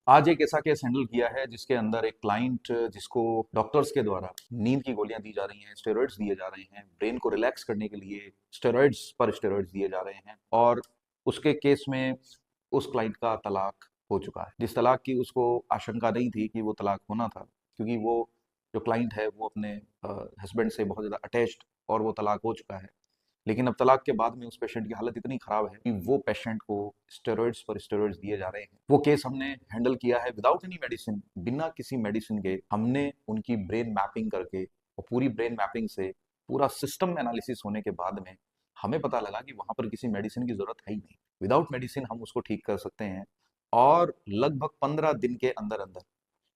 आज एक ऐसा केस हैंडल किया है जिसके अंदर एक क्लाइंट जिसको डॉक्टर्स के द्वारा नींद की गोलियां दी जा रही हैं, स्टेरॉइड्स दिए जा रहे हैं, ब्रेन को रिलैक्स करने के लिए स्टेरॉइड्स पर स्टेरॉइड्स दिए जा रहे हैं, और उसके केस में उस क्लाइंट का तलाक हो चुका है। जिस तलाक की उसको आशंका नहीं थी कि वो तलाक होना था, क्योंकि वो जो क्लाइंट है वो अपने हस्बैंड से बहुत ज़्यादा अटैच्ड, और वो तलाक हो चुका है। लेकिन अब तलाक के बाद में उस पेशेंट की हालत इतनी खराब है कि वो पेशेंट को स्टेरॉइड्स पर स्टेरॉइड्स दिए जा रहे हैं। वो केस हमने हैंडल किया है विदाउट एनी मेडिसिन, बिना किसी मेडिसिन के। हमने उनकी ब्रेन मैपिंग करके, और पूरी ब्रेन मैपिंग से पूरा सिस्टम एनालिसिस होने के बाद में हमें पता लगा कि वहां पर किसी मेडिसिन की जरूरत है ही नहीं। विदाउट मेडिसिन हम उसको ठीक कर सकते हैं। और लगभग 15 दिन के अंदर अंदर,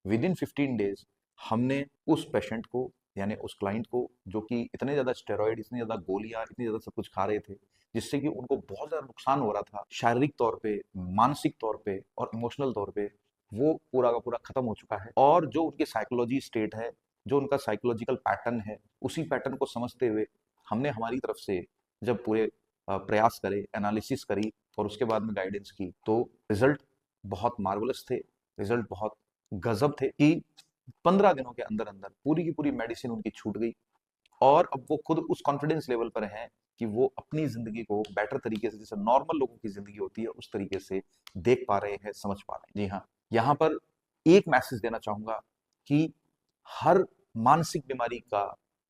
विद इन 15 डेज, हमने उस पेशेंट को, यानी उस क्लाइंट को, जो कि इतने ज्यादा स्टेरॉइड, इतनी ज्यादा गोलियां, इतनी ज्यादा सब कुछ खा रहे थे, जिससे कि उनको बहुत ज्यादा नुकसान हो रहा था शारीरिक तौर पे, मानसिक तौर पे और इमोशनल तौर पे, वो पूरा का पूरा खत्म हो चुका है। और जो उनकी साइकोलॉजी स्टेट है, जो उनका साइकोलॉजिकल पैटर्न है, उसी पैटर्न को समझते हुए हमने हमारी तरफ से जब पूरे प्रयास करे, एनालिसिस करी, और उसके बाद में गाइडेंस की, तो रिजल्ट बहुत मार्वलस थे। रिजल्ट बहुत गजब थे कि 15 दिनों के अंदर अंदर पूरी की पूरी मेडिसिन उनकी छूट गई। और अब वो खुद उस कॉन्फिडेंस लेवल पर हैं कि वो अपनी जिंदगी को बेटर तरीके से, जैसे नॉर्मल लोगों की जिंदगी होती है, उस तरीके से देख पा रहे हैं, समझ पा रहे हैं। जी हाँ, यहाँ पर एक मैसेज देना चाहूंगा कि हर मानसिक बीमारी का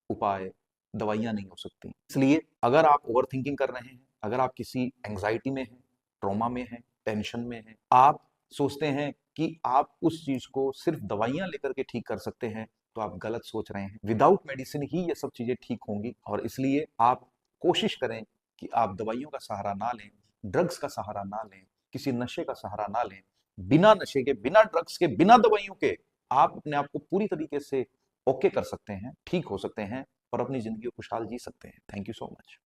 उपाय दवाइयां नहीं हो सकती। इसलिए अगर आप ओवर थिंकिंग कर रहे हैं, अगर आप किसी एंग्जाइटी में हैं, ट्रॉमा में हैं, टेंशन में हैं, आप सोचते हैं कि आप उस चीज को सिर्फ दवाइयां लेकर के ठीक कर सकते हैं, तो आप गलत सोच रहे हैं। विदाउट मेडिसिन ही ये सब चीजें ठीक होंगी। और इसलिए आप कोशिश करें कि आप दवाइयों का सहारा ना लें, ड्रग्स का सहारा ना लें, किसी नशे का सहारा ना लें। बिना नशे के, बिना ड्रग्स के, बिना दवाइयों के आप अपने आप को पूरी तरीके से ओके कर सकते हैं, ठीक हो सकते हैं, और अपनी जिंदगी को खुशहाल जी सकते हैं। Thank you so much.